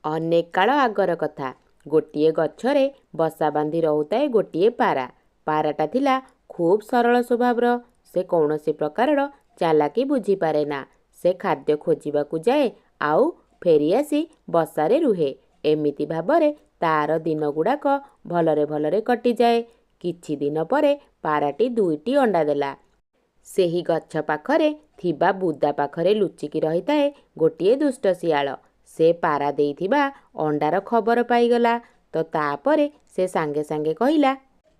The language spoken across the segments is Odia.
ଅନେକ କାଳ ଆଗର କଥା। ଗୋଟିଏ ଗଛରେ ବସା ବାନ୍ଧି ରହୁଥାଏ ଗୋଟିଏ ପାରା। ପାରାଟା ଥିଲା ଖୁବ୍ ସରଳ ସ୍ୱଭାବର। ସେ କୌଣସି ପ୍ରକାରର ଚାଲାକି ବୁଝିପାରେ ନା। ସେ ଖାଦ୍ୟ ଖୋଜିବାକୁ ଯାଏ, ଆଉ ଫେରିଆସି ବସାରେ ରୁହେ। ଏମିତି ଭାବରେ ତାର ଦିନଗୁଡ଼ାକ ଭଲରେ ଭଲରେ କଟିଯାଏ। କିଛି ଦିନ ପରେ ପାରାଟି 2ଟି ଅଣ୍ଡା ଦେଲା। ସେହି ଗଛ ପାଖରେ ଥିବା ବୁଦା ପାଖରେ ଲୁଚିକି ରହିଥାଏ ଗୋଟିଏ ଦୁଷ୍ଟ ଶିଆଳ। ସେ ପାରା ଦେଇଥିବା ଅଣ୍ଡାର ଖବର ପାଇଗଲା ତ ତାପରେ ସେ ସାଙ୍ଗେ ସାଙ୍ଗେ କହିଲା,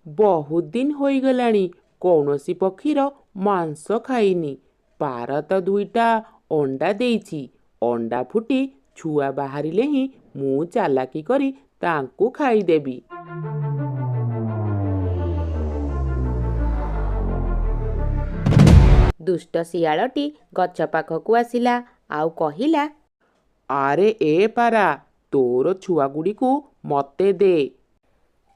ବହୁତ ଦିନ ହୋଇଗଲାଣି କୌଣସି ପକ୍ଷୀର ମାଂସ ଖାଇନି। ପାରା ତ 2ଟା ଅଣ୍ଡା ଦେଇଛି। ଅଣ୍ଡା ଫୁଟି ଛୁଆ ବାହାରିଲେ ହିଁ ମୁଁ ଚାଲାକି କରି ତାଙ୍କୁ ଖାଇଦେବି। ଦୁଷ୍ଟ ଶିଆଳଟି ଗଛ ପାଖକୁ ଆସିଲା ଆଉ କହିଲା, ଆରେ ଏ ପାରା, ତୋର ଛୁଆଗୁଡ଼ିକୁ ମତେ ଦେ।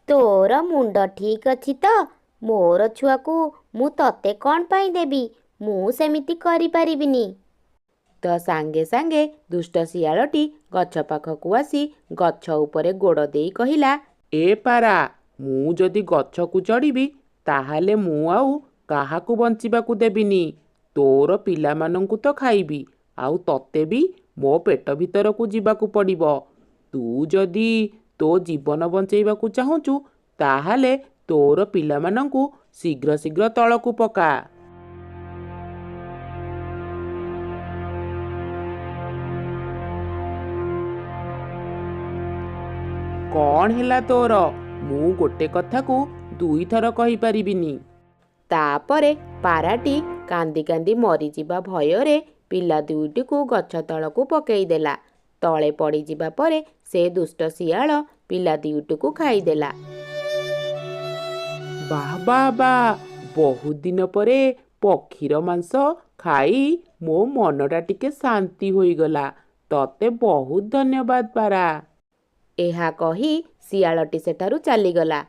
ତୋର ମୁଣ୍ଡ ଠିକ୍ ଅଛି ତ? ମୋର ଛୁଆକୁ ମୁଁ ତତେ କ'ଣ ପାଇଁ ଦେବି? ମୁଁ ସେମିତି କରିପାରିବିନି। ତ ସାଙ୍ଗେ ସାଙ୍ଗେ ଦୁଷ୍ଟ ଶିଆଳଟି ଗଛ ପାଖକୁ ଆସି ଗଛ ଉପରେ ଗୋଡ଼ ଦେଇ କହିଲା, ଏ ପାରା, ମୁଁ ଯଦି ଗଛକୁ ଚଢ଼ିବି ତାହେଲେ ମୁଁ ଆଉ କାହାକୁ ବଞ୍ଚିବାକୁ ଦେବିନି। ତୋର ପିଲାମାନଙ୍କୁ ତ ଖାଇବି, ଆଉ ତତେ ବି ମୋ ପେଟ ଭିତରକୁ ଯିବାକୁ ପଡ଼ିବ। ତୁ ଯଦି ତୋ ଜୀବନ ବଞ୍ଚେଇବାକୁ ଚାହୁଁଛୁ ତାହେଲେ ତୋର ପିଲାମାନଙ୍କୁ ଶୀଘ୍ର ଶୀଘ୍ର ତଳକୁ ପକା। କ'ଣ ହେଲା ତୋର? ମୁଁ ଗୋଟେ କଥାକୁ 2 ଥର କହିପାରିବିନି। ତାପରେ ପାରାଟି କାନ୍ଦି କାନ୍ଦି ମରିଯିବା ଭୟରେ ପିଲା 2ଟିକୁ ଗଛ ତଳକୁ ପକେଇଦେଲା। ତଳେ ପଡ଼ିଯିବା ପରେ ସେ ଦୁଷ୍ଟ ଶିଆଳ ପିଲା 2ଟିକୁ ଖାଇଦେଲା। ବାଃ ବାଃ ବାଃ, ବହୁତ ଦିନ ପରେ ପକ୍ଷୀର ମାଂସ ଖାଇ ମୋ ମନଟା ଟିକେ ଶାନ୍ତି ହୋଇଗଲା। ତତେ ବହୁତ ଧନ୍ୟବାଦ ପାରା। ଏହା କହି ଶିଆଳଟି ସେଠାରୁ ଚାଲିଗଲା।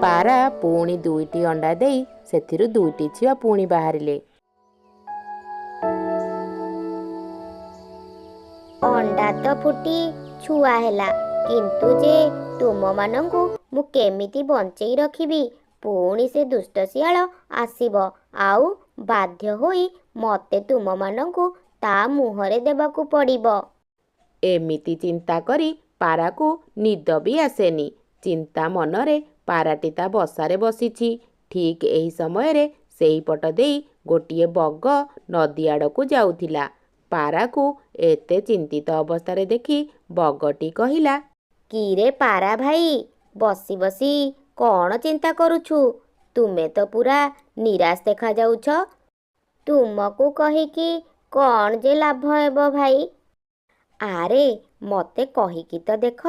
ପାରା ପୁଣି 2ଟି ଅଣ୍ଡା ଦେଇ ସେଥିରୁ 2ଟି ଛୁଆ ପୁଣି ବାହାରିଲେ। ଅଣ୍ଡା ତ ଫୁଟି ଛୁଆ ହେଲା, କିନ୍ତୁ ଯେ ତୁମମାନଙ୍କୁ ମୁଁ କେମିତି ବଞ୍ଚେଇ ରଖିବି? ପୁଣି ସେ ଦୁଷ୍ଟ ଶିଆଳ ଆସିବ ଆଉ ବାଧ୍ୟ ହୋଇ ମୋତେ ତୁମମାନଙ୍କୁ ତା ମୁହଁରେ ଦେବାକୁ ପଡ଼ିବ। ଏମିତି ଚିନ୍ତା କରି ପାରାକୁ ନିଦ ବି ଆସେନି। ଚିନ୍ତା ମନରେ ପାରାଟି ତା ବସାରେ ବସିଛି। ଠିକ୍ ଏହି ସମୟରେ ସେଇପଟ ଦେଇ ଗୋଟିଏ ବଗ ନଦୀ ଆଡ଼କୁ ଯାଉଥିଲା। ପାରାକୁ ଏତେ ଚିନ୍ତିତ ଅବସ୍ଥାରେ ଦେଖି ବଗଟି କହିଲା, କିରେ ପାରା ଭାଇ, ବସି ବସି କ'ଣ ଚିନ୍ତା କରୁଛୁ? ତୁମେ ତ ପୁରା ନିରାଶ ଦେଖାଯାଉଛ। ତୁମକୁ କହିକି କ'ଣ ଯେ ଲାଭ ହେବ ଭାଇ? ଆରେ ମୋତେ କହିକି ତ ଦେଖ,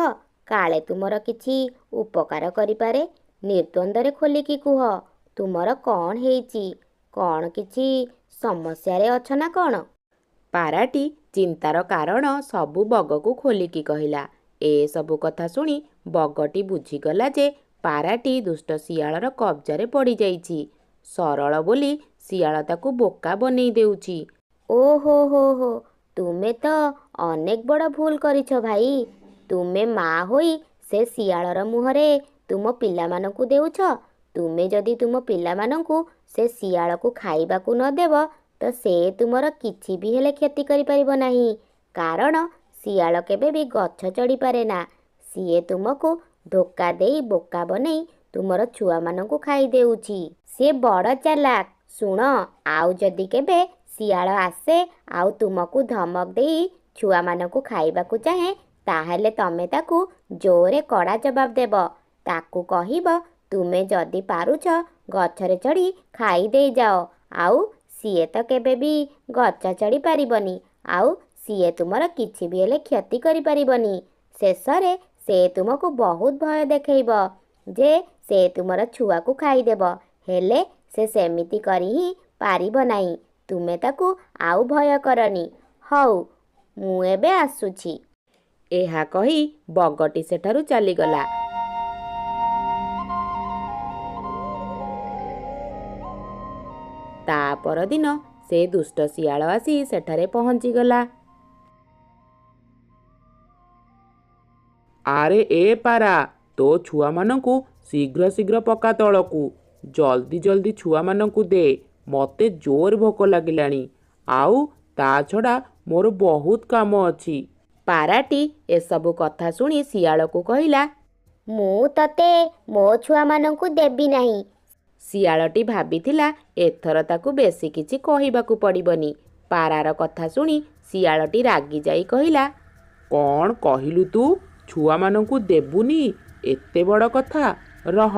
କାଳେ ତୁମର କିଛି ଉପକାର କରିପାରେ। ନିର୍ଦ୍ୱନ୍ଦରେ ଖୋଲିକି କୁହ, ତୁମର କ'ଣ ହେଇଛି? କ'ଣ କିଛି ସମସ୍ୟାରେ ଅଛ ନା କ'ଣ? ପାରାଟି ଚିନ୍ତାର କାରଣ ସବୁ ବଗକୁ ଖୋଲିକି କହିଲା। ଏସବୁ କଥା ଶୁଣି ବଗଟି ବୁଝିଗଲା ଯେ ପାରାଟି ଦୁଷ୍ଟ ଶିଆଳର କବ୍ଜାରେ ପଡ଼ିଯାଇଛି। ସରଳ ବୋଲି ଶିଆଳ ତାକୁ ବୋକା ବନେଇ ଦେଉଛି। ଓହୋ ହୋ ହୋ, ତୁମେ ତ ଅନେକ ବଡ଼ ଭୁଲ କରିଛ ଭାଇ। ତୁମେ ମା ହୋଇ ସେ ଶିଆଳର ମୁହଁରେ ତୁମ ପିଲାମାନଙ୍କୁ ଦେଉଛ। ତୁମେ ଯଦି ତୁମ ପିଲାମାନଙ୍କୁ ସେ ଶିଆଳକୁ ଖାଇବାକୁ ନ ଦେବ ତ ସେ ତୁମର କିଛି ବି ହେଲେ କ୍ଷତି କରିପାରିବ ନାହିଁ। କାରଣ ଶିଆଳ କେବେ ବି ଗଛ ଚଢ଼ିପାରେ ନା। ସିଏ ତୁମକୁ ଧୋକା ଦେଇ ବୋକା ବନେଇ ତୁମର ଛୁଆମାନଙ୍କୁ ଖାଇ ଦେଉଛି। ସିଏ ବଡ଼ ଚାଲାକ। ଶୁଣ, ଆଉ ଯଦି କେବେ ଶିଆଳ ଆସେ ଆଉ ତୁମକୁ ଧମକ ଦେଇ ଛୁଆମାନଙ୍କୁ ଖାଇବାକୁ ଚାହେଁ, ତାହେଲେ ତମେ ତାକୁ ଜୋରେ କଡ଼ା ଜବାବ ଦେବ। ତାକୁ କହିବ, ତୁମେ ଯଦି ପାରୁଛ ଗଛରେ ଚଢ଼ି ଖାଇ ଦେଇଯାଅ। ଆଉ ସିଏ ତ କେବେ ବି ଗଛ ଚଢ଼ି ପାରିବନି, ଆଉ ସିଏ ତୁମର କିଛି ବି ହେଲେ କ୍ଷତି କରିପାରିବନି। ଶେଷରେ ସେ ତୁମକୁ ବହୁତ ଭୟ ଦେଖେଇବ ଯେ ସେ ତୁମର ଛୁଆକୁ ଖାଇଦେବ। ହେଲେ ସେ ସେମିତି କରି ହିଁ ପାରିବ ନାହିଁ। ତୁମେ ତାକୁ ଆଉ ଭୟ କରନି। ହଉ, ମୁଁ ଏବେ ଆସୁଛି। ଏହା କହି ବଗଟି ସେଠାରୁ ଚାଲିଗଲା। ତା ପରଦିନ ସେ ଦୁଷ୍ଟ ଶିଆଳ ଆସି ସେଠାରେ ପହଞ୍ଚିଗଲା। ଆରେ ଏ ପାରା, ତୋ ଛୁଆମାନଙ୍କୁ ଶୀଘ୍ର ଶୀଘ୍ର ପକା ତଳକୁ। ଜଲ୍ଦି ଜଲ୍ଦି ଛୁଆମାନଙ୍କୁ ଦେ, ମୋତେ ଜୋର ଭୋକ ଲାଗିଲାଣି। ଆଉ ତା ଛଡ଼ା ମୋର ବହୁତ କାମ ଅଛି। ପାରାଟି ଏସବୁ କଥା ଶୁଣି ଶିଆଳକୁ କହିଲା, ମୁଁ ତତେ ମୋ ଛୁଆମାନଙ୍କୁ ଦେବି ନାହିଁ। ଶିଆଳଟି ଭାବିଥିଲା ଏଥର ତାକୁ ବେଶୀ କିଛି କହିବାକୁ ପଡ଼ିବନି। ପାରାର କଥା ଶୁଣି ଶିଆଳଟି ରାଗିଯାଇ କହିଲା, କ'ଣ କହିଲୁ ତୁ? ଛୁଆମାନଙ୍କୁ ଦେବୁନି? ଏତେ ବଡ଼ କଥା। ରହ,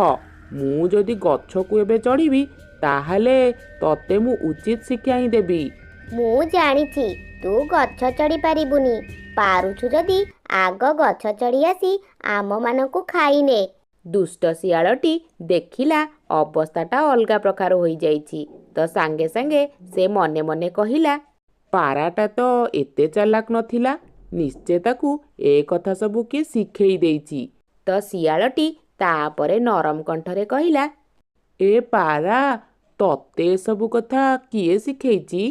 ମୁଁ ଯଦି ଗଛକୁ ଏବେ ଚଢ଼ିବି ତାହେଲେ ତତେ ମୁଁ ଉଚିତ ଶିକ୍ଷା ହିଁ ଦେବି। ମୁଁ ଜାଣିଛି ତୁ ଗଛ ଚଢ଼ି ପାରିବୁନି। ପାରୁଛୁ ଯଦି ଆଗ ଗଛ ଚଢ଼ି ଆସି ଆମମାନଙ୍କୁ ଖାଇନେ। ଦୁଷ୍ଟ ଶିଆଳଟି ଦେଖିଲା ଅବସ୍ଥାଟା ଅଲଗା ପ୍ରକାର ହୋଇଯାଇଛି, ତ ସାଙ୍ଗେ ସାଙ୍ଗେ ସେ ମନେ ମନେ କହିଲା, ପାରାଟା ତ ଏତେ ଚାଲାକ ନଥିଲା। ନିଶ୍ଚୟ ତାକୁ ଏ କଥା ସବୁ କିଏ ଶିଖେଇ ଦେଇଛି। ତ ଶିଆଳଟି ତାପରେ ନରମ କଣ୍ଠରେ କହିଲା, ଏ ପାରା, ତତେ ଏସବୁ କଥା କିଏ ଶିଖେଇଛି?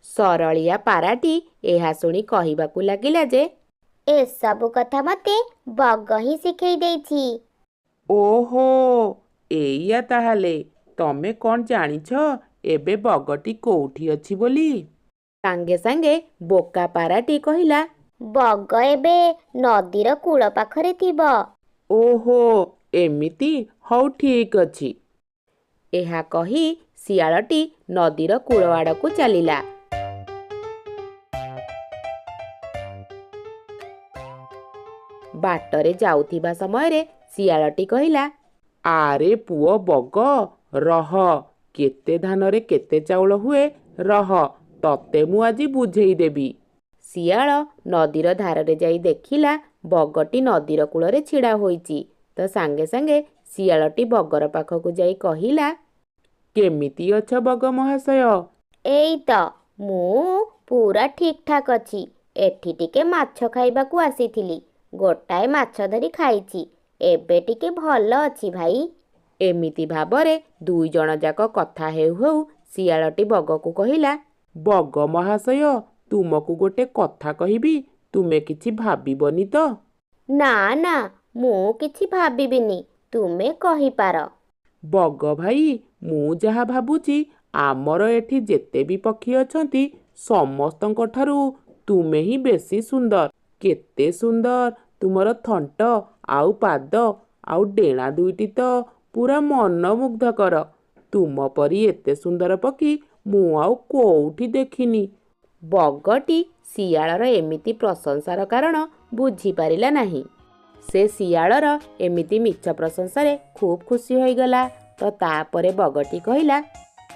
ସରଳିଆ ପାରାଟି ଏହା ଶୁଣି କହିବାକୁ ଲାଗିଲା ଯେ, ଏସବୁ କଥା ମୋତେ ବଗ ହିଁ ଶିଖେଇ ଦେଇଛି। ଓହୋ, ଏଇଆ ତାହେଲେ। ତମେ କ'ଣ ଜାଣିଛ ଏବେ ବଗଟି କୋଉଠି ଅଛି ବୋଲି? ସାଙ୍ଗେ ସାଙ୍ଗେ ବୋକା ପାରାଟି କହିଲା, ବଗ ଏବେ ନଦୀର କୂଳ ପାଖରେ ଥିବ। ଓହୋ, ଏମିତି? ହଉ ଠିକ୍ ଅଛି। ଏହା କହି ଶିଆଳଟି ନଦୀର କୂଳ ଆଡ଼କୁ ଚାଲିଲା। ବାଟରେ ଯାଉଥିବା ସମୟରେ ଶିଆଳଟି କହିଲା, ଆରେ ପୁଅ ବଗ, ରହ। କେତେ ଧାନରେ କେତେ ଚାଉଳ ହୁଏ, ରହ, ତତେ ମୁଁ ଆଜି ବୁଝେଇ ଦେବି। ଶିଆଳ ନଦୀର ଧାରରେ ଯାଇ ଦେଖିଲା ବଗଟି ନଦୀର କୂଳରେ ଛିଡ଼ା ହୋଇଛି। ତ ସାଙ୍ଗେ ସାଙ୍ଗେ ଶିଆଳଟି ବଗର ପାଖକୁ ଯାଇ କହିଲା, କେମିତି ଅଛ ବଗ ମହାଶୟ? ଏଇ ତ, ମୁଁ ପୁରା ଠିକ୍ ଠାକ୍ ଅଛି। ଏଠି ଟିକେ ମାଛ ଖାଇବାକୁ ଆସିଥିଲି। ଗୋଟାଏ ମାଛ ଧରି ଖାଇଛି। ଏବେ ଟିକେ ଭଲ ଅଛି ଭାଇ। ଏମିତି ଭାବରେ ଦୁଇ ଜଣ ଯାକ କଥା ହେଉ ହେଉ ଶିଆଳଟି ବଗକୁ କହିଲା, ବଗ ମହାଶୟ, ତୁମକୁ ଗୋଟେ କଥା କହିବି, ତୁମେ କିଛି ଭାବିବନି ତ? ନା ନା, ମୁଁ କିଛି ଭାବିବିନି, ତୁମେ କହିପାର। ବଗ ଭାଇ, ମୁଁ ଯାହା ଭାବୁଛି, ଆମର ଏଠି ଯେତେ ବି ପକ୍ଷୀ ଅଛନ୍ତି ସମସ୍ତଙ୍କ ଠାରୁ ତୁମେ ହିଁ ବେଶୀ ସୁନ୍ଦର। କେତେ ସୁନ୍ଦର ତୁମର ଥଣ୍ଟ ଆଉ ପାଦ ଆଉ ଡେଣା ଦୁଇଟି ତ ପୁରା ମନମୁଗ୍ଧକର। ତୁମ ପରି ଏତେ ସୁନ୍ଦର ପକ୍ଷୀ ମୁଁ ଆଉ କୋଉଠି ଦେଖିନି। ବଗଟି ଶିଆଳର ଏମିତି ପ୍ରଶଂସାର କାରଣ ବୁଝିପାରିଲା ନାହିଁ। ସେ ଶିଆଳର ଏମିତି ମିଛ ପ୍ରଶଂସାରେ ଖୁବ୍ ଖୁସି ହୋଇଗଲା। ତ ତାପରେ ବଗଟି କହିଲା,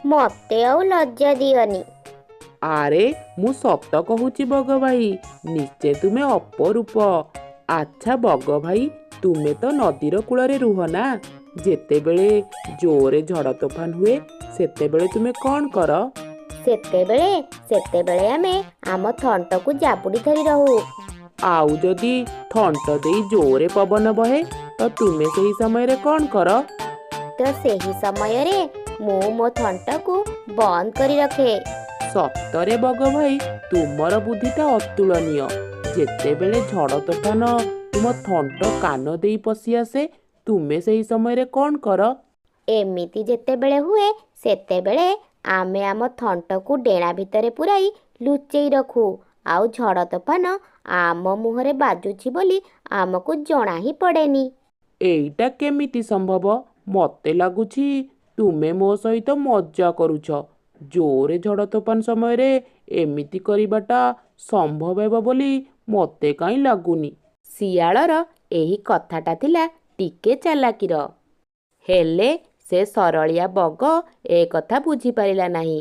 ମୋତେ ଆଉ ଲଜ୍ଜା ଦିଅନି। ଆରେ ମୁଁ ସତ କହୁଛି ବଗ ଭାଇ, ନିଶ୍ଚୟ ତୁମେ ଅପରୂପ। ଆଚ୍ଛା ବଗ ଭାଇ, ତୁମେ ତ ନଦୀର କୂଳରେ ରୁହ ନା? ଯେତେବେଳେ ଜୋରେ ଝଡ଼ ତୋଫାନ ହୁଏ ସେତେବେଳେ ତୁମେ କ'ଣ କର? ସେତେବେଳେ ଆମେ ଆମ ଥଣ୍ଟକୁ ଜାବୁଡ଼ି ଧରି ରହୁ। ଆଉ ଯଦି ଥଣ୍ଟ ଦେଇ ଜୋରେ ପବନ ବହେ ତ ତୁମେ ସେହି ସମୟରେ କ'ଣ କର? ତ ସେହି ସମୟରେ ମୁଁ ମୋ ଥଣ୍ଟକୁ ବନ୍ଦ କରି ରଖେ। ସତରେ ବଗ ଭାଇ, ତୁମର ବୁଦ୍ଧିଟା ଅତୁଳନୀୟ। ଯେତେବେଳେ ଝଡ଼ ତୋଫାନ ତୁମ ଥଣ୍ଟ କାନ ଦେଇ ପଶି ଆସେ, ତୁମେ ସେହି ସମୟରେ କ'ଣ କର? ଏମିତି ଯେତେବେଳେ ହୁଏ ସେତେବେଳେ ଆମେ ଆମ ଥଣ୍ଟକୁ ଡେଣା ଭିତରେ ପୁରାଇ ଲୁଚେଇ ରଖୁ। ଆଉ ଝଡ଼ ତୋଫାନ ଆମ ମୁହଁରେ ବାଜୁଛି ବୋଲି ଆମକୁ ଜଣା ହିଁ ପଡ଼େନି। ଏଇଟା କେମିତି ସମ୍ଭବ? ମୋତେ ଲାଗୁଛି ତୁମେ ମୋ ସହିତ ମଜା କରୁଛ। ଜୋରେ ଝଡ଼ ତୋଫାନ ସମୟରେ ଏମିତି କରିବାଟା ସମ୍ଭବ ହେବ ବୋଲି ମୋତେ କାହିଁ ଲାଗୁନି। ଶିଆଳର ଏହି କଥାଟା ଥିଲା ଟିକେ ଚାଲାକିର। ହେଲେ ସେ ସରଳିଆ ବଗ ଏ କଥା ବୁଝିପାରିଲା ନାହିଁ।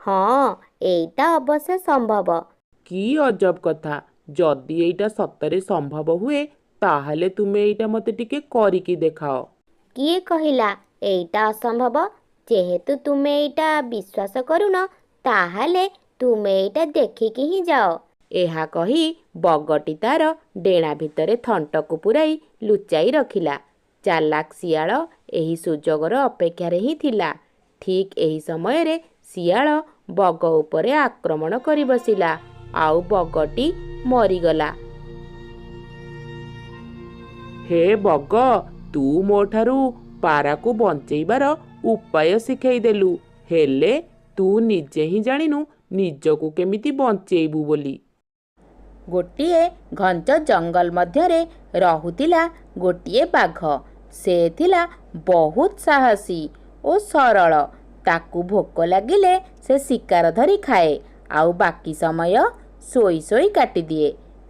ହଁ, ଏଇଟା ଅବଶ୍ୟ ସମ୍ଭବ। କି ଅଜବ କଥା! ଯଦି ଏଇଟା ସତରେ ସମ୍ଭବ ହୁଏ ତାହେଲେ ତୁମେ ଏଇଟା ମୋତେ ଟିକେ କରିକି ଦେଖାଅ। କିଏ କହିଲା ଏଇଟା ଅସମ୍ଭବ? ଯେହେତୁ ତୁମେ ଏଇଟା ବିଶ୍ୱାସ କରୁନ, ତାହେଲେ ତୁମେ ଏଇଟା ଦେଖିକି ହିଁ ଯାଅ। ଏହା କହି ବଗଟି ତାର ଡେଣା ଭିତରେ ଥଣ୍ଟକୁ ପୁରାଇ ଲୁଚାଇ ରଖିଲା। ଚାଲାକ ଶିଆଳ ଏହି ସୁଯୋଗର ଅପେକ୍ଷାରେ ହିଁ ଥିଲା। ଠିକ୍ ଏହି ସମୟରେ ଶିଆଳ ବଗ ଉପରେ ଆକ୍ରମଣ କରି ବସିଲା, ଆଉ ବଗଟି ମରିଗଲା। ହେ ବଗ, ତୁ ମୋ ଠାରୁ ପାରାକୁ ବଞ୍ଚେଇବାର ଉପାୟ ଶିଖେଇଦେଲୁ, ହେଲେ ତୁ ନିଜେ ହିଁ ଜାଣିନୁ ନିଜକୁ କେମିତି ବଞ୍ଚେଇବୁ ବୋଲି। ଗୋଟିଏ ଘଞ୍ଚ ଜଙ୍ଗଲ ମଧ୍ୟରେ ରହୁଥିଲା ଗୋଟିଏ ବାଘ। ସେ ଥିଲା ବହୁତ ସାହସୀ ଓ ସରଳ। ତାକୁ ଭୋକ ଲାଗିଲେ ସେ ଶିକାର ଧରି ଖାଏ, ଆଉ ବାକି ସମୟ ଶୋଇ ଶୋଇ କାଟିଦିଏ।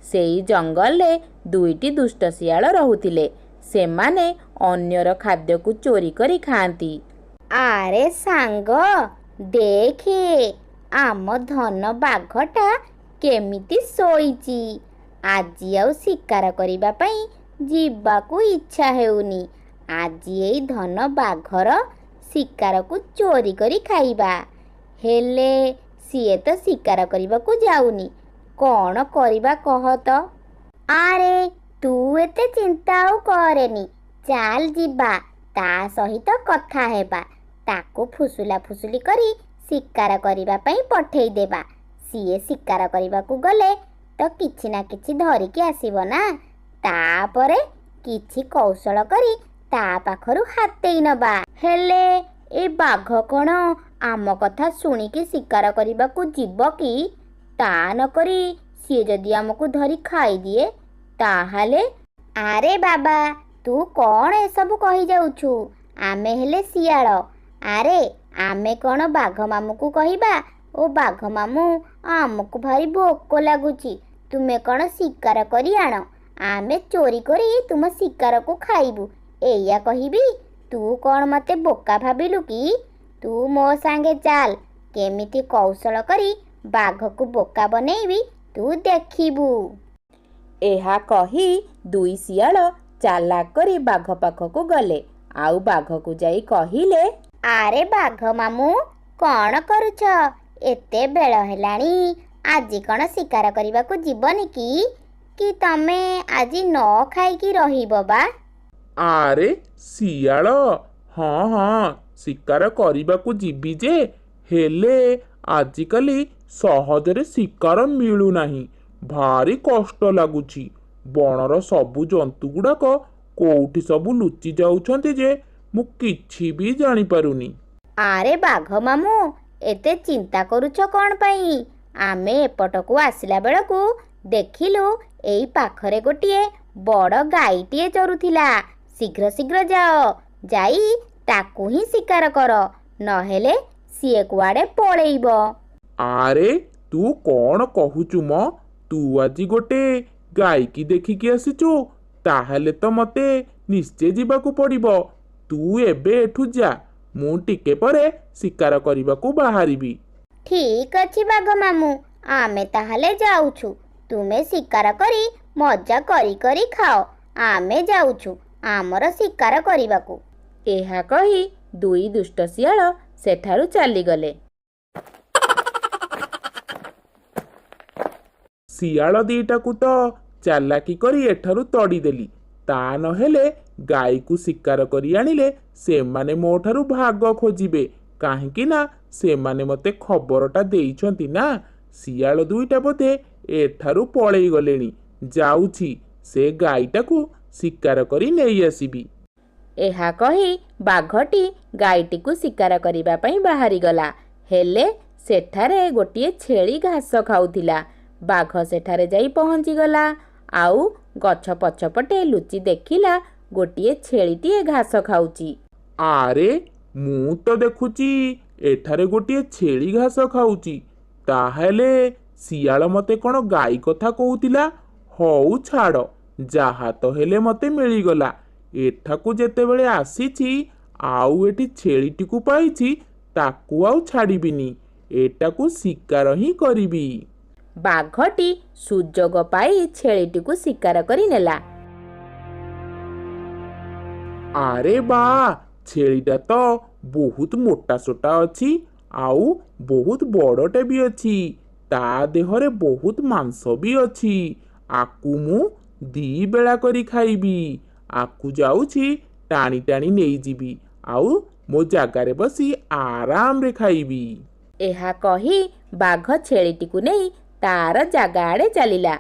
ସେଇ ଜଙ୍ଗଲରେ ଦୁଇଟି ଦୁଷ୍ଟ ଶିଆଳ ରହୁଥିଲେ। ସେମାନେ ଅନ୍ୟର ଖାଦ୍ୟକୁ ଚୋରି କରି ଖାଆନ୍ତି। ଆରେ ସାଙ୍ଗ, ଦେଖେ ଆମ ଧନ ବାଘଟା କେମିତି ଶୋଇଛି। ଆଜି ଆଉ ଶିକାର କରିବା ପାଇଁ ଯିବାକୁ ଇଚ୍ଛା ହେଉନି। ଆଜି ଏଇ ଧନ ବାଘର ଶିକାରକୁ ଚୋରି କରି ଖାଇବା। ହେଲେ ସିଏ ତ ଶିକାର କରିବାକୁ ଯାଉନି, କ'ଣ କରିବା କହ ତ? ଆରେ ତୁ ଏତେ ଚିନ୍ତା ଆଉ କରେନି, ଚାଲ ଯିବା ତା ସହିତ କଥା ହେବା। ତାକୁ ଫୁସୁଲା ଫୁସୁଲି କରି ଶିକାର କରିବା ପାଇଁ ପଠେଇଦେବା। ସିଏ ଶିକାର କରିବାକୁ ଗଲେ ତ କିଛି ନା କିଛି ଧରିକି ଆସିବ ନା। ତାପରେ କିଛି କୌଶଳ କରି ତା ପାଖରୁ ହାତେଇ ନେବା। ହେଲେ ଏ ବାଘ କ'ଣ ଆମ କଥା ଶୁଣିକି ଶିକାର କରିବାକୁ ଯିବ କି? ତା ନକରି ସିଏ ଯଦି ଆମକୁ ଧରି ଖାଇଦିଏ ତାହେଲେ? ଆରେ ବାବା, ତୁ କ'ଣ ଏସବୁ କହିଯାଉଛୁ? ଆମେ ହେଲେ ଶିଆଳ। ଆରେ ଆମେ କ'ଣ ବାଘ ମାମୁଁକୁ କହିବା, ଓ ବାଘ ମାମୁଁ ଆମକୁ ଭାରି ଭୋକ ଲାଗୁଛି, ତୁମେ କ'ଣ ଶିକାର କରି ଆଣ, ଆମେ ଚୋରି କରି ତୁମ ଶିକାରକୁ ଖାଇବୁ, ଏଇଆ କହିବି? ତୁ କ'ଣ ମୋତେ ବୋକା ଭାବିଲୁ କି? ତୁ ମୋ ସାଙ୍ଗେ ଚାଲ, କେମିତି କୌଶଳ କରି ବାଘକୁ ବୋକା ବନେଇବି ତୁ ଦେଖିବୁ। ଏହା କହି ଦୁଇ ଶିଆଳ ଚାଲାକ କରି ବାଘ ପାଖକୁ ଗଲେ, ଆଉ ବାଘକୁ ଯାଇ କହିଲେ, ଆରେ ବାଘ ମାମୁଁ, କ'ଣ କରୁଛ? ଏତେ ବେଳ ହେଲାଣି, ଆଜି କ'ଣ ଶିକାର କରିବାକୁ ଯିବନି କି? କି ତମେ ଆଜି ନ ଖାଇକି ରହିବ ବା? ଆରେ ଶିଆଳ, ହଁ ହଁ, ଶିକାର କରିବାକୁ ଯିବି ଯେ, ହେଲେ ଆଜିକାଲି ସହଜରେ ଶିକାର ମିଳୁନାହିଁ। ଭାରି କଷ୍ଟ ଲାଗୁଛି। ବଣର ସବୁ ଜନ୍ତୁ ଗୁଡ଼ାକ କୋଉଠି ସବୁ ଲୁଚି ଯାଉଛନ୍ତି ଯେ ମୁଁ କିଛି ବି ଜାଣିପାରୁନି। ଆରେ ବାଘ ମାମୁଁ, ଏତେ ଚିନ୍ତା କରୁଛ କ'ଣ ପାଇଁ? ଆମେ ଏପଟକୁ ଆସିଲା ବେଳକୁ ଦେଖିଲୁ ଏଇ ପାଖରେ ଗୋଟିଏ ବଡ଼ ଗାଈଟିଏ ଚରୁଥିଲା। ଶୀଘ୍ର ଶୀଘ୍ର ଯାଅ, ଯାଇ ତାକୁ ହିଁ ଶିକାର କର, ନହେଲେ ସିଏ କୁଆଡ଼େ ପଳେଇବ। ଆରେ ତୁ କ'ଣ କହୁଛୁ ମ? ତୁ ଆଜି ଗୋଟେ ଗାଈକି ଦେଖିକି ଆସିଛୁ? ତାହେଲେ ତ ମୋତେ ନିଶ୍ଚୟ ଯିବାକୁ ପଡ଼ିବ। ତୁ ଏବେ ଏଠୁ ଯା, ମୁଁ ଟିକେ ପରେ ଶିକାର କରିବାକୁ ବାହାରିବି। ଠିକ୍ ଅଛି ବାଘ ମାମୁଁ, ଆମେ ତାହେଲେ ଯାଉଛୁ। ତୁମେ ଶିକାର କରି ମଜା କରି କରି ଖାଅ, ଆମେ ଯାଉଛୁ ଆମର ଶିକାର କରିବାକୁ। ଏହା କହି ଦୁଇ ଦୁଷ୍ଟ ଶିଆଳ ସେଠାରୁ ଚାଲିଗଲେ। ଶିଆଳ ଦିଟାକୁ ତ ଚାଲାକି କରି ଏଠାରୁ ତଡ଼ିଦେଲି। ତା ନହେଲେ ଗାଈକୁ ଶିକାର କରି ଆଣିଲେ ସେମାନେ ମୋ ଠାରୁ ଭାଗ ଖୋଜିବେ। କାହିଁକି ନା ସେମାନେ ମୋତେ ଖବରଟା ଦେଇଛନ୍ତି ନା। ଶିଆଳ ଦୁଇଟା ବୋଧେ ଏଠାରୁ ପଳେଇ ଗଲେଣି। ଯାଉଛି ସେ ଗାଈଟାକୁ ଶିକାର କରି ନେଇ ଆସିବି। ଏହା କହି ବାଘଟି ଗାଈଟିକୁ ଶିକାର କରିବା ପାଇଁ ବାହାରିଗଲା। ହେଲେ ସେଠାରେ ଗୋଟିଏ ଛେଳି ଘାସ ଖାଉଥିଲା। ବାଘ ସେଠାରେ ଯାଇ ପହଞ୍ଚିଗଲା, ଆଉ ଗଛ ପଛପଟେ ଲୁଚି ଦେଖିଲା ଗୋଟିଏ ଛେଳିଟିଏ ଘାସ ଖାଉଛି। ଆରେ ମୁଁ ତ ଦେଖୁଛି ଏଠାରେ ଗୋଟିଏ ଛେଳି ଘାସ ଖାଉଛି। ତାହେଲେ ଶିଆଳ ମୋତେ କ'ଣ ଗାଈ କଥା କହୁଥିଲା? ହଉ ଛାଡ଼, ଯାହା ତ ହେଲେ ମୋତେ ମିଳିଗଲା। ଏଠାକୁ ଯେତେବେଳେ ଆସିଛି ଆଉ ଏଠି ଛେଳିଟିକୁ ପାଇଛି, ତାକୁ ଆଉ ଛାଡ଼ିବିନି। ଏଟାକୁ ଶିକାର ହିଁ କରିବି। ବାଘଟି ସୁଯୋଗ ପାଇ ଛେଳିଟିକୁ ଶିକାର କରି ନେଲା। ଆରେ ବା, ଛେଳିଟା ତ ବହୁତ ମୋଟା ସୋଟା ଅଛି, ଆଉ ବହୁତ ବଡ଼ଟେ ବି ଅଛି। ତା ଦେହରେ ବହୁତ ମାଂସ ବି ଅଛି। ଆକୁ ମୁଁ 2 ବେଳା କରି ଖାଇବି। ଆକୁ ଯାଉଛି ଟାଣି ଟାଣି ନେଇଯିବି, ଆଉ ମୋ ଜାଗାରେ ବସି ଆରାମରେ ଖାଇବି। ଏହା କହି ବାଘ ଛେଳିଟିକୁ ନେଇ ତାର ଜାଗା ଆଡ଼େ ଚାଲିଲା।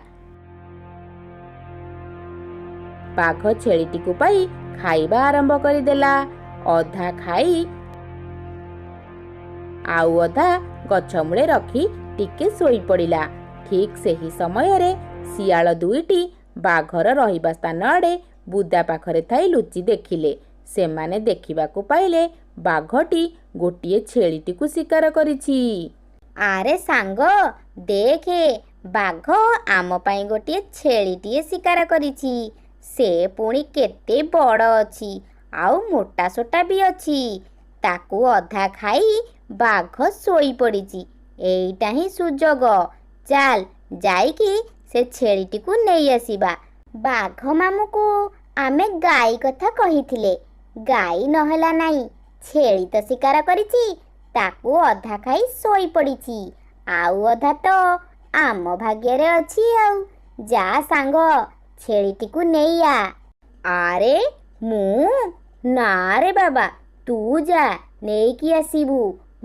ବାଘ ଛେଳିଟିକୁ ପାଇ ଖାଇବା ଆରମ୍ଭ କରିଦେଲା। ଅଧା ଖାଇ ଆଉ ଅଧା ଗଛ ମୂଳେ ରଖି ଟିକେ ଶୋଇପଡ଼ିଲା। ଠିକ୍ ସେହି ସମୟରେ ଶିଆଳ ଦୁଇଟି ବାଘର ରହିବା ସ୍ଥାନ ଆଡ଼େ ବୁଦା ପାଖରେ ଥାଇ ଲୁଚି ଦେଖିଲେ। ସେମାନେ ଦେଖିବାକୁ ପାଇଲେ ବାଘଟି ଗୋଟିଏ ଛେଳିଟିକୁ ଶିକାର କରିଛି। ଆରେ ସାଙ୍ଗ, ଦେଖେ, ବାଘ ଆମ ପାଇଁ ଗୋଟିଏ ଛେଳିଟିଏ ଶିକାର କରିଛି। ସେ ପୁଣି କେତେ ବଡ଼ ଅଛି, ଆଉ ମୋଟା ସୋଟା ବି ଅଛି। ତାକୁ ଅଧା ଖାଇ ବାଘ ଶୋଇପଡ଼ିଛି। ଏଇଟା ହିଁ ସୁଯୋଗ। ଚାଲ ଯାଇକି ସେ ଛେଳିଟିକୁ ନେଇ ଆସିବା। ବାଘ ମାମୁଁକୁ ଆମେ ଗାଈ କଥା କହିଥିଲେ, ଗାଈ ନହେଲା ନାହିଁ, ଛେଳି ତ ଶିକାର କରିଛି। ତାକୁ ଅଧା ଖାଇ ଶୋଇପଡ଼ିଛି, ଆଉ ଅଧା ତ ଆମ ଭାଗ୍ୟରେ ଅଛି। ଆଉ ଯା ସାଙ୍ଗ, ଛେଳିଟିକୁ ନେଇ ଆ। ଆରେ ମୁଁ? ନା ରେ ବାବା, ତୁ ଯା, ନେଇକି ଆସିବୁ।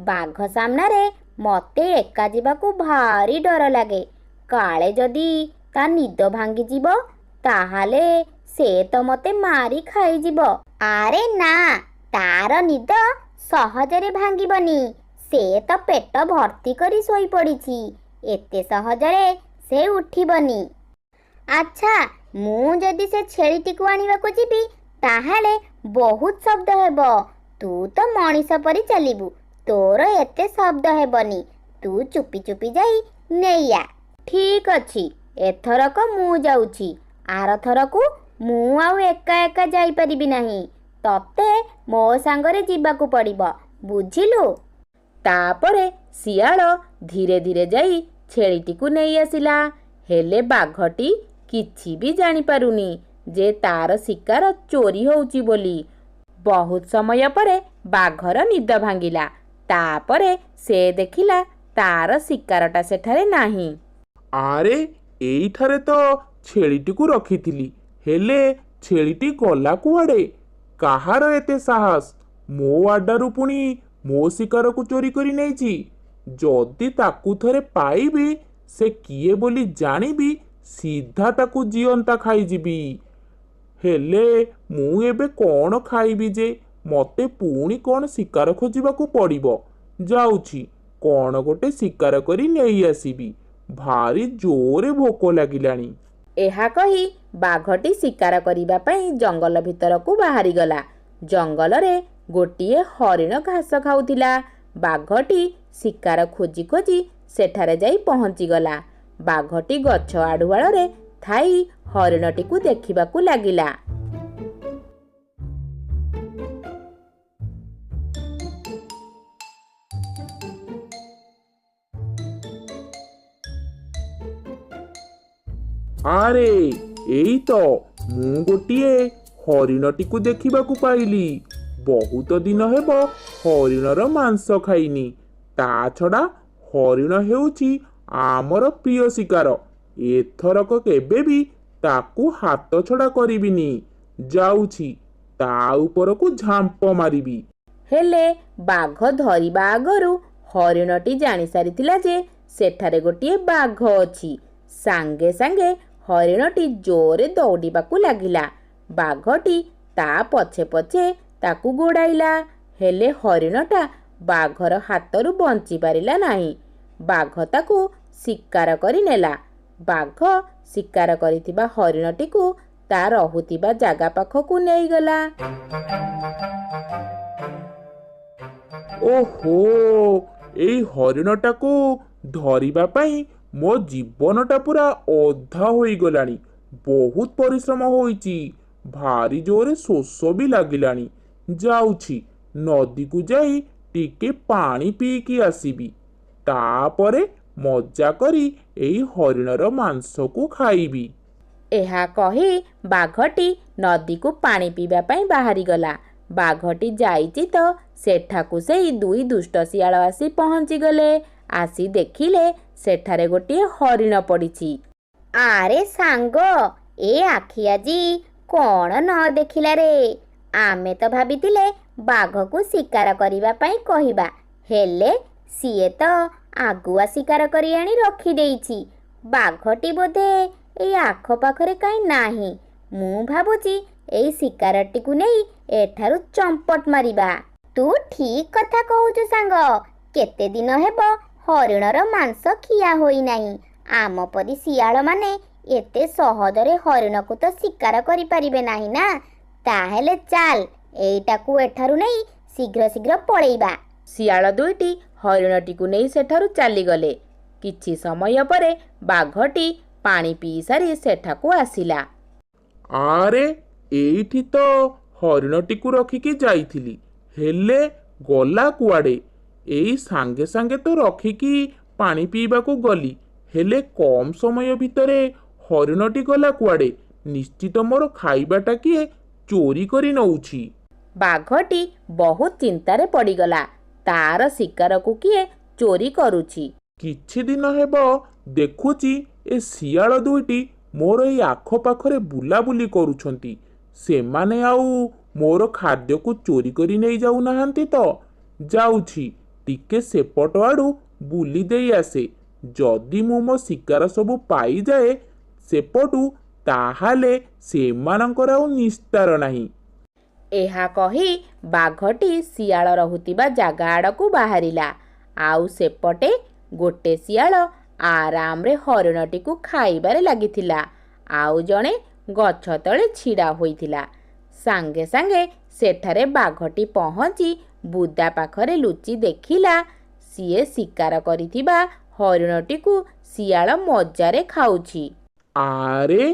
ବାଘ ସାମ୍ନାରେ ମୋତେ ଏକା ଯିବାକୁ ଭାରି ଡର ଲାଗେ। କାଳେ ଯଦି ତା ନିଦ ଭାଙ୍ଗିଯିବ, ତାହେଲେ ସେ ତ ମୋତେ ମାରି ଖାଇଯିବ। ଆରେ ନା, ତାର ନିଦ ସହଜରେ ଭାଙ୍ଗିବନି। ସେ ତ ପେଟ ଭର୍ତ୍ତି କରି ଶୋଇପଡ଼ିଛି। ଏତେ ସହଜରେ ସେ ଉଠିବନି। ଆଚ୍ଛା, ମୁଁ ଯଦି ସେ ଛେଳିଟିକୁ ଆଣିବାକୁ ଯିବି, ତାହେଲେ ବହୁତ ଶବ୍ଦ ହେବ। ତୁ ତ ମଣିଷ ପରି ଚାଲିବୁ, ତୋର ଏତେ ଶବ୍ଦ ହେବନି। ତୁ ଚୁପି ଚୁପି ଯାଇ ନେଇ ଆ। ଠିକ୍ ଅଛି, ଏଥରକ ମୁଁ ଯାଉଛି। ଆରଥରକୁ ମୁଁ ଆଉ ଏକା ଏକା ଯାଇପାରିବି ନାହିଁ। ତତେ ମୋ ସାଙ୍ଗରେ ଯିବାକୁ ପଡ଼ିବ, ବୁଝିଲୁ? ତାପରେ ଶିଆଳ ଧୀରେ ଧୀରେ ଯାଇ ଛେଳିଟିକୁ ନେଇ ଆସିଲା। ହେଲେ ବାଘଟି କିଛି ବି ଜାଣିପାରୁନି ଯେ ତାର ଶିକାର ଚୋରି ହେଉଛି ବୋଲି। ବହୁତ ସମୟ ପରେ ବାଘର ନିଦ ଭାଙ୍ଗିଲା। ତାପରେ ସେ ଦେଖିଲା ତାର ଶିକାରଟା ସେଠାରେ ନାହିଁ। ଆରେ, ଏଇଠାରେ ତ ଛେଳିଟିକୁ ରଖିଥିଲି, ହେଲେ ଛେଳିଟି ଗଲା କୁଆଡ଼େ? କାହାର ଏତେ ସାହସ ମୋ ଆଡ୍ଡାରୁ ପୁଣି ମୋ ଶିକାରକୁ ଚୋରି କରି ନେଇଛି? ଯଦି ତାକୁ ଥରେ ପାଇବି, ସେ କିଏ ବୋଲି ଜାଣିବି, ସିଧା ତାକୁ ଜିଅନ୍ତା ଖାଇଯିବି। ହେଲେ ମୁଁ ଏବେ କ'ଣ ଖାଇବି ଯେ? ମୋତେ ପୁଣି କ'ଣ ଶିକାର ଖୋଜିବାକୁ ପଡ଼ିବ। ଯାଉଛି, କ'ଣ ଗୋଟେ ଶିକାର କରି ନେଇ ଆସିବି। ଭାରି ଜୋରେ ଭୋକ ଲାଗିଲାଣି। ଏହା କହି ବାଘଟି ଶିକାର କରିବା ପାଇଁ ଜଙ୍ଗଲ ଭିତରକୁ ବାହାରିଗଲା। ଜଙ୍ଗଲରେ ଗୋଟିଏ ହରିଣ ଘାସ ଖାଉଥିଲା। ବାଘଟି ଶିକାର ଖୋଜି ଖୋଜି ସେଠାରେ ଯାଇ ପହଞ୍ଚିଗଲା। ବାଘଟି ଗଛ ଆଢ଼ୁଆଳରେ ଥାଇ ହରିଣଟିକୁ ଦେଖିବାକୁ ଲାଗିଲା। ଆରେ, ଏଇ ତ ମୁଁ ଗୋଟିଏ ହରିଣଟିକୁ ଦେଖିବାକୁ ପାଇଲି। ବହୁତ ଦିନ ହେବ ହରିଣର ମାଂସ ଖାଇନି। ତା ଛଡ଼ା ହରିଣ ହେଉଛି ଆମର ପ୍ରିୟ ଶିକାର। ଏଥରକ କେବେ ବି ତାକୁ ହାତ ଛଡ଼ା କରିବିନି। ଯାଉଛି, ତା ଉପରକୁ ଝାମ୍ପ ମାରିବି। ହେଲେ ବାଘ ଧରିବା ଆଗରୁ ହରିଣଟି ଜାଣିସାରିଥିଲା ଯେ ସେଠାରେ ଗୋଟିଏ ବାଘ ଅଛି। ସାଙ୍ଗେ ସାଙ୍ଗେ ହରିଣଟି ଜୋରେ ଦୌଡ଼ିବାକୁ ଲାଗିଲା। ବାଘଟି ତା ପଛେ ପଛେ ତାକୁ ଗୋଡ଼ାଇଲା। ହେଲେ ହରିଣଟା ବାଘର ହାତରୁ ବଞ୍ଚି ପାରିଲା ନାହିଁ। ବାଘ ତାକୁ ଶିକାର କରି ନେଲା। ବାଘ ଶିକାର କରିଥିବା ହରିଣଟିକୁ ତା ରହୁଥିବା ଜାଗା ପାଖକୁ ନେଇଗଲା। ଓହୋ, ଏଇ ହରିଣଟାକୁ ଧରିବା ପାଇଁ ମୋ ଜୀବନଟା ପୁରା ଅଧା ହୋଇଗଲାଣି। ବହୁତ ପରିଶ୍ରମ ହୋଇଛି। ଭାରି ଜୋରେ ଶୋଷ ବି ଲାଗିଲାଣି। ଯାଉଛି, ନଦୀକୁ ଯାଇ ଟିକେ ପାଣି ପିଇକି ଆସିବି। ତାପରେ ମଜା କରି ଏଇ ହରିଣର ମାଂସକୁ ଖାଇବି। ଏହା କହି ବାଘଟି ନଦୀକୁ ପାଣି ପିଇବା ପାଇଁ ବାହାରିଗଲା। ବାଘଟି ଯାଇଛି ତ ସେଠାକୁ ସେଇ ଦୁଇ ଦୁଷ୍ଟ ଶିଆଳ ଆସି ପହଞ୍ଚିଗଲେ। ଆସି ଦେଖିଲେ ସେଠାରେ ଗୋଟିଏ ହରିଣ ପଡ଼ିଛି। ଆରେ ସାଙ୍ଗ, ଏ ଆଖି ଆଜି କ'ଣ ନ ଦେଖିଲା ରେ? ଆମେ ତ ଭାବିଥିଲେ ବାଘକୁ ଶିକାର କରିବା ପାଇଁ କହିବା। ହେଲେ ସିଏ ତ ଆଗୁଆ ଶିକାର କରି ଆଣି ରଖିଦେଇଛି। ବାଘଟି ବୋଧେ ଏଇ ଆଖପାଖରେ କାହିଁ ନାହିଁ। ମୁଁ ଭାବୁଛି ଏଇ ଶିକାରଟିକୁ ନେଇ ଏଠାରୁ ଚମ୍ପଟ ମାରିବା। ତୁ ଠିକ୍ କଥା କହୁଛୁ ସାଙ୍ଗ। କେତେ ଦିନ ହେବ ହରିଣର ମାଂସ ଖିଆ ହୋଇନାହିଁ। ଆମ ପରି ଶିଆଳମାନେ ଏତେ ସହଜରେ ହରିଣକୁ ତ ଶିକାର କରିପାରିବେ ନାହିଁ ନା। ତାହେଲେ ଚାଲ ଏଇଟାକୁ ଏଠାରୁ ନେଇ ଶୀଘ୍ର ଶୀଘ୍ର ପଳେଇବା। ଶିଆଳ ଦୁଇଟି ହରିଣଟିକୁ ନେଇ ସେଠାରୁ ଚାଲିଗଲେ। କିଛି ସମୟ ପରେ ବାଘଟି ପାଣି ପିଇ ସାରି ସେଠାକୁ ଆସିଲା। ଆରେ ଏଇଠି ତ ହରିଣଟିକୁ ରଖିକି ଯାଇଥିଲି, ହେଲେ ଗଲା କୁଆଡ଼େ? ଏଇ ସାଙ୍ଗେ ସାଙ୍ଗେ ତ ରଖିକି ପାଣି ପିଇବାକୁ ଗଲି, ହେଲେ କମ୍ ସମୟ ଭିତରେ ହରିଣଟି ଗଲା କୁଆଡ଼େ? ନିଶ୍ଚିତ ମୋର ଖାଇବାଟା କିଏ ଚୋରି କରି ନଉଛି। ବାଘଟି ବହୁତ ଚିନ୍ତାରେ ପଡ଼ିଗଲା। ତାର ଶିକାରକୁ କିଏ ଚୋରି କରୁଛି। କିଛି ଦିନ ହେବ ଦେଖୁଛି ଏ ଶିଆଳ ଦୁଇଟି ମୋର ଏଇ ଆଖପାଖରେ ବୁଲାବୁଲି କରୁଛନ୍ତି। ସେମାନେ ଆଉ ମୋର ଖାଦ୍ୟକୁ ଚୋରି କରି ନେଇ ଯାଉନାହାନ୍ତି ତ। ଯାଉଛି ଟିକେ ସେପଟ ଆଡ଼ୁ ବୁଲି ଦେଇ ଆସେ। ଯଦି ମୁଁ ମୋ ଶିକାର ସବୁ ପାଇଯାଏ ସେପଟୁ, ତାହେଲେ ସେମାନଙ୍କର ଆଉ ନିସ୍ତାର ନାହିଁ। ଏହା କହି ବାଘଟି ଶିଆଳ ରହୁଥିବା ଜାଗା ଆଡ଼କୁ ବାହାରିଲା। ଆଉ ସେପଟେ ଗୋଟେ ଶିଆଳ ଆରାମରେ ହରିଣଟିକୁ ଖାଇବାରେ ଲାଗିଥିଲା। ଆଉ ଜଣେ ଗଛ ତଳେ ଛିଡ଼ା ହୋଇଥିଲା। ସାଙ୍ଗେ ସାଙ୍ଗେ ସେଠାରେ ବାଘଟି ପହଞ୍ଚି ବୁଦା ପାଖରେ ଲୁଚି ଦେଖିଲା ସିଏ ଶିକାର କରିଥିବା ହରିଣଟିକୁ ଶିଆଳ ମଜାରେ ଖାଉଛି। ଆରେ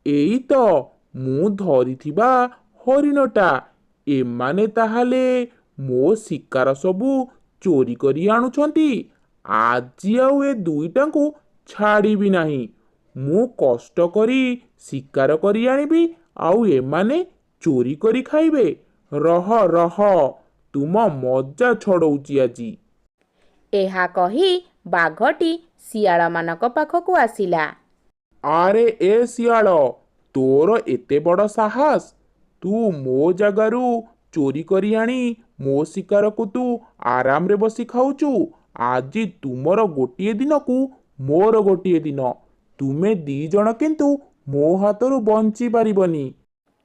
ଏଇ ତ ମୁଁ ଧରିଥିବା ହରିଣଟା। ଏମାନେ ତାହେଲେ ମୋ ଶିକାର ସବୁ ଚୋରି କରି ଆଣୁଛନ୍ତି। ଆଜି ଆଉ ଏ ଦୁଇଟାଙ୍କୁ ଛାଡ଼ିବି ନାହିଁ। ମୁଁ କଷ୍ଟ କରି ଶିକାର କରି ଆଣିବି, ଆଉ ଏମାନେ ଚୋରି କରି ଖାଇବେ। ରହ ରହ, ତୁମ ମଜା ଛଡ଼ଉଛି ଆଜି। ଏହା କହି ବାଘଟି ଶିଆଳମାନଙ୍କ ପାଖକୁ ଆସିଲା। ଆରେ ଏ ଶିଆଳ, ତୋର ଏତେ ବଡ଼ ସାହସ? ତୁ ମୋ ଜାଗାରୁ ଚୋରି କରି ଆଣି ମୋ ଶିକାରକୁ ତୁ ଆରାମରେ ବସି ଖାଉଛୁ। ଆଜି ତୁମର ଗୋଟିଏ ଦିନକୁ ମୋର ଗୋଟିଏ ଦିନ। ତୁମେ ଦି ଜଣ କିନ୍ତୁ ମୋ ହାତରୁ ବଞ୍ଚି ପାରିବନି।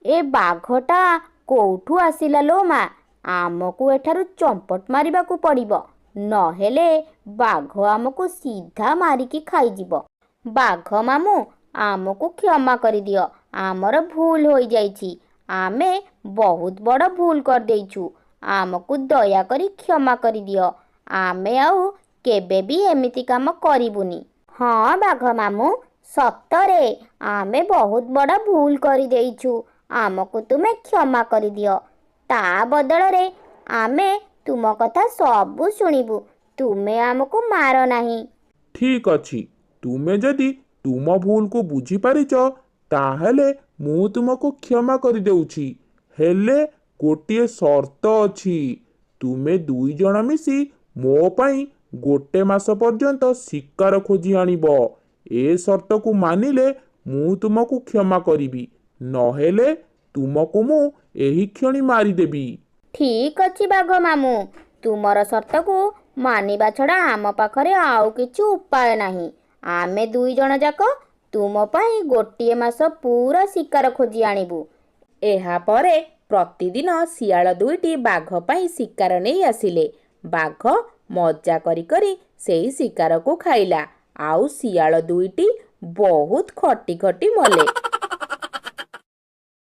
ଏ ବାଘଟା କୋଉଠୁ ଆସିଲା ଲୋ ମା? ଆମକୁ ଏଠାରୁ ଚମ୍ପଟ ମାରିବାକୁ ପଡ଼ିବ, ନହେଲେ ବାଘ ଆମକୁ ସିଧା ମାରିକି ଖାଇଯିବ। ବାଘ ମାମୁଁ, ଆମକୁ କ୍ଷମା କରିଦିଅ। ଆମର ଭୁଲ ହୋଇଯାଇଛି। ଆମେ ବହୁତ ବଡ଼ ଭୁଲ କରିଦେଇଛୁ। ଆମକୁ ଦୟାକରି କ୍ଷମା କରିଦିଅ। ଆମେ ଆଉ କେବେ ବି ଏମିତି କାମ କରିବୁନି। ହଁ ବାଘ ମାମୁଁ, ସତରେ ଆମେ ବହୁତ ବଡ଼ ଭୁଲ କରିଦେଇଛୁ। ଆମକୁ ତୁମେ କ୍ଷମା କରିଦିଅ। ତା ବଦଳରେ ଆମେ ତୁମ କଥା ସବୁ ଶୁଣିବୁ। ତୁମେ ଆମକୁ ମାର ନାହିଁ। ଠିକ୍ ଅଛି, ତୁମେ ଯଦି ତୁମ ଭୁଲକୁ ବୁଝିପାରିଛ, ତାହେଲେ ମୁଁ ତୁମକୁ କ୍ଷମା କରିଦେଉଛି। ହେଲେ ଗୋଟିଏ ସର୍ତ୍ତ ଅଛି। ତୁମେ ଦୁଇ ଜଣ ମିଶି ମୋ ପାଇଁ ଗୋଟେ ମାସ ପର୍ଯ୍ୟନ୍ତ ଶିକାର ଖୋଜି ଆଣିବ। ଏ ସର୍ତ୍ତକୁ ମାନିଲେ ମୁଁ ତୁମକୁ କ୍ଷମା କରିବି, ନହେଲେ ତୁମକୁ ମୁଁ ଏହି କ୍ଷଣି ମାରିଦେବି। ଠିକ୍ ଅଛି ବାଘ ମାମୁଁ, ତୁମର ସର୍ତ୍ତକୁ ମାନିବା ଛଡ଼ା ଆମ ପାଖରେ ଆଉ କିଛି ଉପାୟ ନାହିଁ। ଆମେ ଦୁଇ ଜଣ ଯାକ ତୁମ ପାଇଁ ଗୋଟିଏ ମାସ ପୁରା ଶିକାର ଖୋଜି ଆଣିବୁ। ଏହାପରେ ପ୍ରତିଦିନ ଶିଆଳ ଦୁଇଟି ବାଘ ପାଇଁ ଶିକାର ନେଇ ଆସିଲେ। ବାଘ ମଜା କରି କରି ସେଇ ଶିକାରକୁ ଖାଇଲା। ଆଉ ଶିଆଳ ଦୁଇଟି ବହୁତ ଖଟି ଖଟି ମଲେ।